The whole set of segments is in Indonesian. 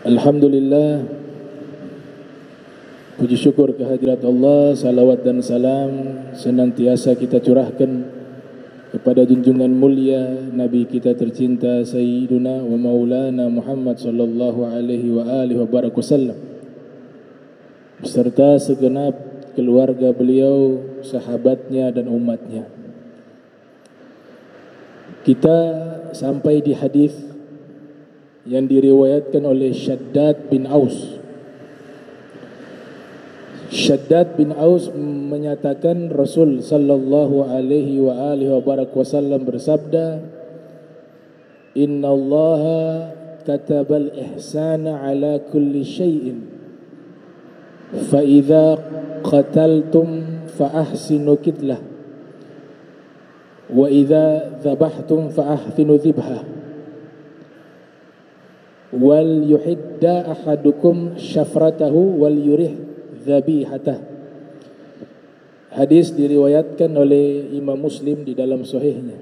Alhamdulillah, puji syukur kehadirat Allah, salawat dan salam senantiasa kita curahkan kepada junjungan mulia Nabi kita tercinta Sayyiduna wa Maulana Muhammad sallallahu alaihi wa alihi wa barak wasallam, beserta segenap keluarga beliau, sahabatnya dan umatnya. Kita sampai di hadis yang diriwayatkan oleh Shaddad bin Aus. Shaddad bin Aus menyatakan Rasul sallallahu alaihi wa alihi wa barak wasallam bersabda, "Inna Allaha katabal ihsana ala kulli syai'in, fa idza qataltum fa ahsinu qitlah, wa idza dzabhtum fa ahsinu dzibhah, wal yuhidda ahadukum syafratahu wal yurih dzabihatah." Hadis diriwayatkan oleh Imam Muslim di dalam sahihnya.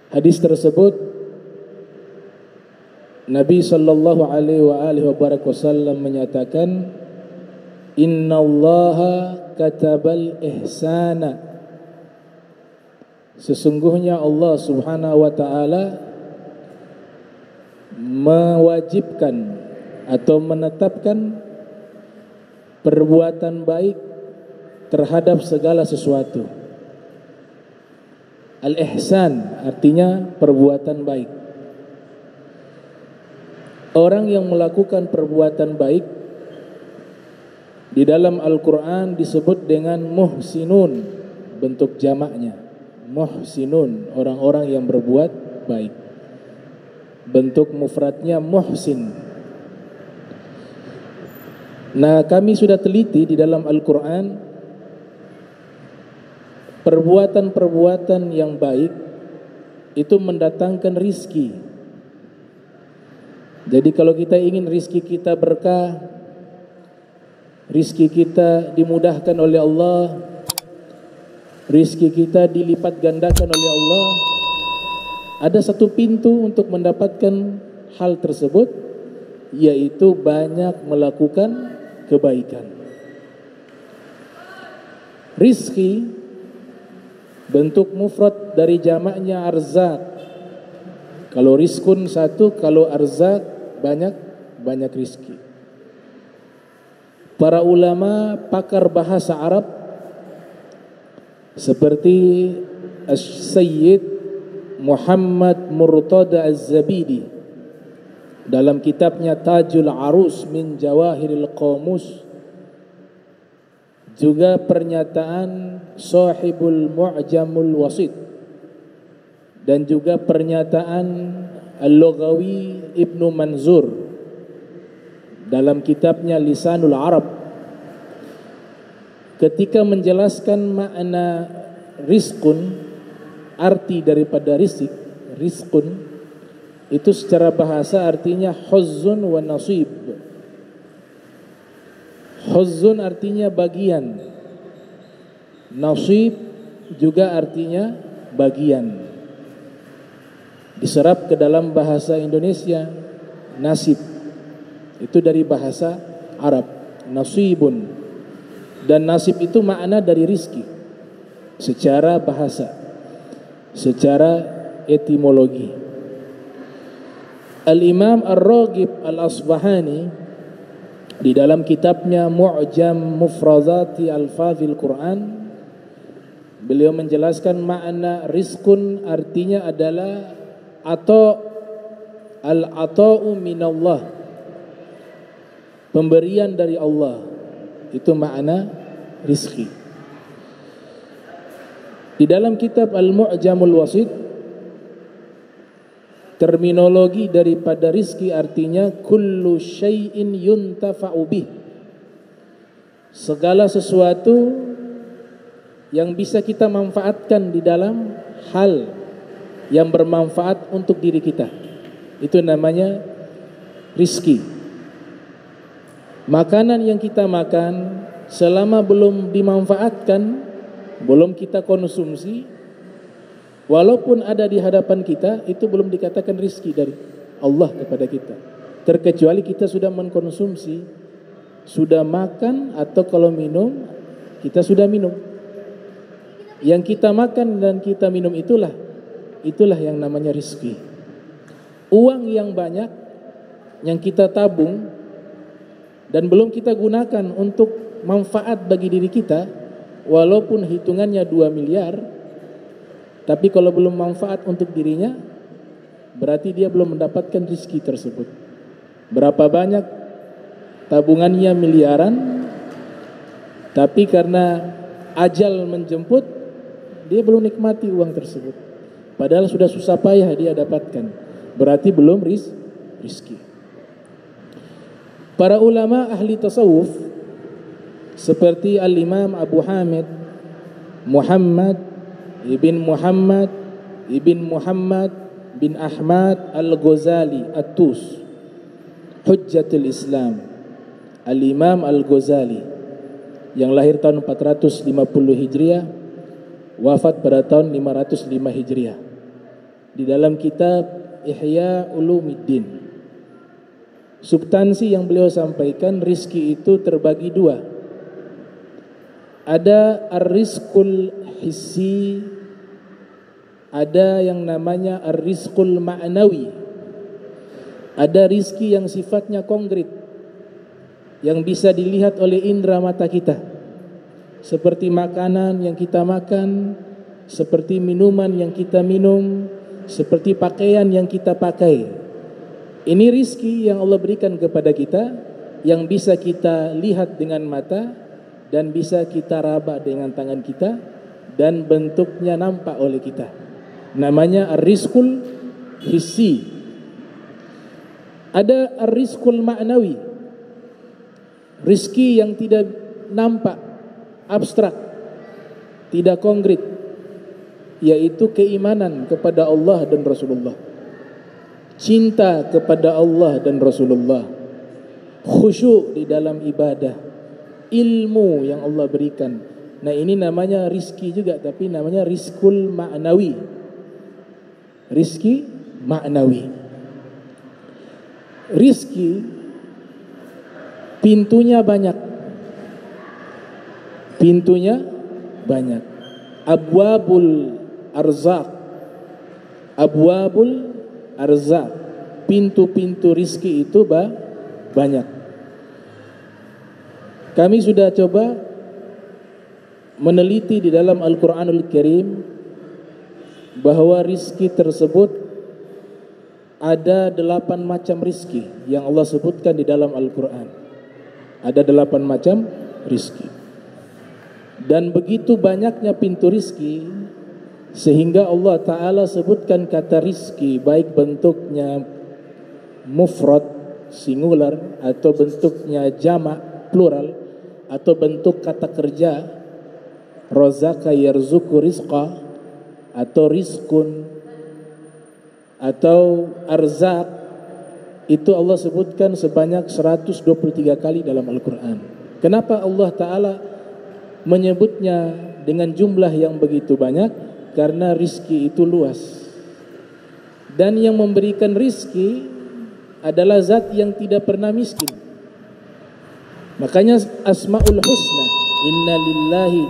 Hadis tersebut Nabi sallallahu alaihi wa alihi wasallam menyatakan, "Innallaha katabal ihsana." Sesungguhnya Allah Subhanahu wa taala mewajibkan atau menetapkan perbuatan baik terhadap segala sesuatu. Al-ihsan artinya perbuatan baik. Orang yang melakukan perbuatan baik di dalam Al-Quran disebut dengan muhsinun, bentuk jamaknya. Muhsinun, orang-orang yang berbuat baik. Bentuk mufradnya muhsin. Nah, kami sudah teliti di dalam Al-Quran, perbuatan-perbuatan yang baik itu mendatangkan rizki. Jadi kalau kita ingin rizki kita berkah, rizki kita dimudahkan oleh Allah, rizki kita dilipat gandakan oleh Allah, ada satu pintu untuk mendapatkan hal tersebut, yaitu banyak melakukan kebaikan. Rizki bentuk mufrad dari jamaknya arzak. Kalau rizkun satu, kalau arzak banyak rizki. Para ulama pakar bahasa Arab seperti As-Sayyid Muhammad Murtada Az-Zabidi dalam kitabnya Tajul Arus min Jawahiril Qamus, juga pernyataan Sahibul Mu'jamul Wasit, dan juga pernyataan Al-Lughawi Ibnu Manzur dalam kitabnya Lisanul Arab, ketika menjelaskan makna rizkun, arti daripada rizkun itu secara bahasa artinya huzzun wa nasib. Huzzun artinya bagian, nasib juga artinya bagian. Diserap ke dalam bahasa Indonesia nasib, itu dari bahasa Arab, nasibun. Dan nasib itu makna dari rizki secara bahasa, secara etimologi. Al-Imam Ar-Raghib Al-Asbahani di dalam kitabnya Mu'jam Mufrazati Al-Fadhil Quran, beliau menjelaskan makna rizkun artinya adalah al-ata'u minallah, pemberian dari Allah. Itu makna rizki. Di dalam kitab Al-Mu'jamul Wasit, terminologi daripada rizki artinya kullu syai'in yuntafa'u bih, segala sesuatu yang bisa kita manfaatkan di dalam hal yang bermanfaat untuk diri kita, itu namanya rizki. Makanan yang kita makan selama belum dimanfaatkan, belum kita konsumsi, Walaupun ada di hadapan kita, itu belum dikatakan rizki dari Allah kepada kita. Terkecuali kita sudah mengkonsumsi, sudah makan, atau kalau minum, kita sudah minum. Yang kita makan dan kita minum itulah yang namanya rizki. Uang yang banyak yang kita tabung dan belum kita gunakan untuk manfaat bagi diri kita, walaupun hitungannya 2 miliar, tapi kalau belum manfaat untuk dirinya, berarti dia belum mendapatkan rizki tersebut. Berapa banyak tabungannya miliaran, tapi karena ajal menjemput, dia belum nikmati uang tersebut. Padahal sudah susah payah dia dapatkan. Berarti belum rizki. Para ulama ahli tasawuf seperti Al-Imam Abu Hamid Muhammad ibn Muhammad bin Ahmad Al-Ghazali At-Tus, Hujjatul Islam, Al-Imam Al-Ghazali, yang lahir tahun 450 Hijriah, wafat pada tahun 505 Hijriah. Di dalam kitab Ihya Ulumuddin, substansi yang beliau sampaikan, rizki itu terbagi dua. Ada ar-rizqul hissi, ada yang namanya ar-rizqul ma'nawi. Ada rizki yang sifatnya konkret, yang bisa dilihat oleh indera mata kita, seperti makanan yang kita makan, seperti minuman yang kita minum, seperti pakaian yang kita pakai. Ini rizki yang Allah berikan kepada kita, yang bisa kita lihat dengan mata dan bisa kita raba dengan tangan kita, dan bentuknya nampak oleh kita. Namanya ar-rizqul hissi. Ada ar-rizqul ma'nawi, rizki yang tidak nampak, abstrak, tidak konkret, yaitu keimanan kepada Allah dan Rasulullah, cinta kepada Allah dan Rasulullah, khusyuk di dalam ibadah, ilmu yang Allah berikan. Nah, ini namanya rizki juga, tapi namanya rizqul ma'nawi. Rizki ma'nawi. Rizki pintunya banyak. Pintunya banyak. Abwabul arzaq. Abwabul arzaq. Pintu-pintu rizki itu banyak. Kami sudah coba meneliti di dalam Al-Quranul Karim bahwa rizki tersebut ada 8 macam rizki yang Allah sebutkan di dalam Al-Quran. Ada 8 macam rizki. Dan begitu banyaknya pintu rizki, sehingga Allah Ta'ala sebutkan kata rizki, baik bentuknya mufrad, singular, atau bentuknya jamak, plural, atau bentuk kata kerja, rozaka yarzuku rizqa, atau rizkun, atau arzak. Itu Allah sebutkan sebanyak 123 kali dalam Al-Quran. Kenapa Allah Ta'ala menyebutnya dengan jumlah yang begitu banyak? Karena rizki itu luas, dan yang memberikan rizki adalah zat yang tidak pernah miskin. Makanya Asmaul Husna, inna lillahi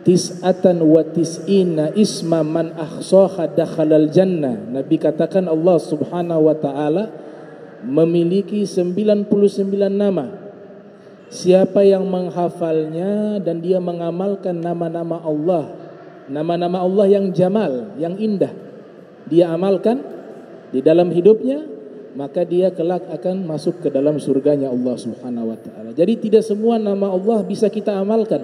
tis'atan wa tis'ina isma man ahsaha dakhalal jannah. Nabi katakan Allah Subhanahu wa ta'ala memiliki 99 nama. Siapa yang menghafalnya dan dia mengamalkan nama-nama Allah, nama-nama Allah yang jamal, yang indah, dia amalkan di dalam hidupnya, maka dia kelak akan masuk ke dalam surganya Allah Subhanahu wa ta'ala. Jadi tidak semua nama Allah bisa kita amalkan.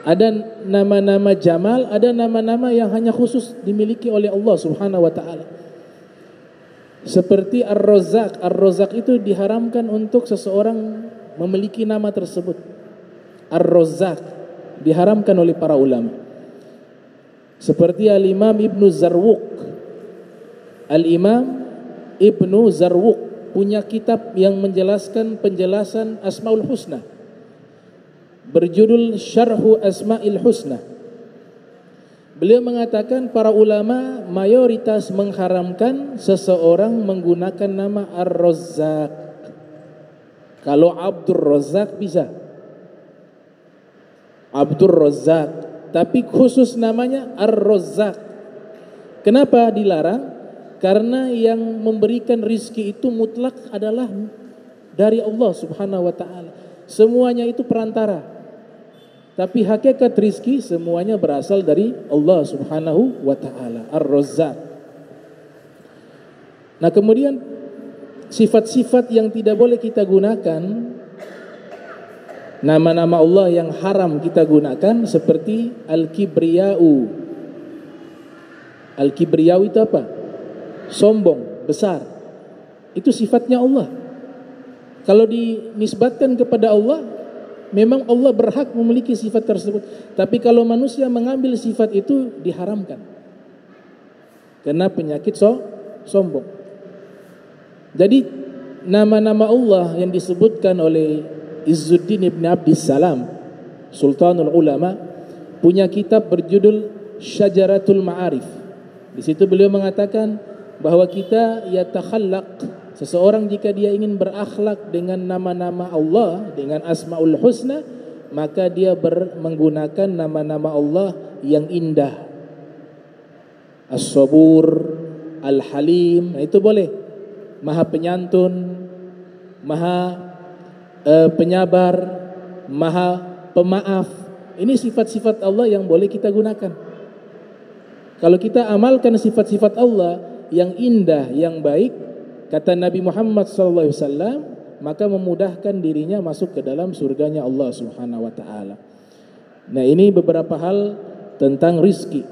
Ada nama-nama jamal, ada nama-nama yang hanya khusus dimiliki oleh Allah Subhanahu wa ta'ala. Seperti Ar-Razzaq. Ar-Razzaq itu diharamkan untuk seseorang memiliki nama tersebut. Ar-Razzaq diharamkan oleh para ulama. Seperti Al-Imam Ibnu Zarwuq. Al-Imam Ibnu Zarwuq punya kitab yang menjelaskan penjelasan Asmaul Husna, berjudul Syarhu Asma'il Husna. Beliau mengatakan para ulama mayoritas mengharamkan seseorang menggunakan nama Ar-Razzaq. Kalau Abdur Razzaq bisa, Abdur Razzaq, tapi khusus namanya Ar-Razzaq. Kenapa dilarang? Karena yang memberikan rizki itu mutlak adalah dari Allah Subhanahu wa ta'ala. Semuanya itu perantara. Tapi hakikat rizki semuanya berasal dari Allah Subhanahu wa ta'ala, Ar-Razzaq. Nah, kemudian sifat-sifat yang tidak boleh kita gunakan, nama-nama Allah yang haram kita gunakan seperti Al-Kibriya'u. Al-Kibriya'u itu apa? Sombong, besar. Itu sifatnya Allah. Kalau dinisbatkan kepada Allah, memang Allah berhak memiliki sifat tersebut. Tapi kalau manusia mengambil sifat itu diharamkan. Karena penyakit sombong. Jadi nama-nama Allah yang disebutkan oleh Izzuddin ibn Abdissalam, Sultanul Ulama, punya kitab berjudul Syajaratul Ma'arif. Di situ beliau mengatakan bahwa kita yatakhallaq, seseorang jika dia ingin berakhlak dengan nama-nama Allah, dengan Asmaul Husna, maka dia menggunakan nama-nama Allah yang indah. As-Sabur, Al-Halim, itu boleh. Maha penyantun, Maha penyabar, Maha pemaaf. Ini sifat-sifat Allah yang boleh kita gunakan. Kalau kita amalkan sifat-sifat Allah yang indah, yang baik, kata Nabi Muhammad SAW, maka memudahkan dirinya masuk ke dalam surganya Allah Subhanahu wa ta'ala. Nah, ini beberapa hal tentang rizki.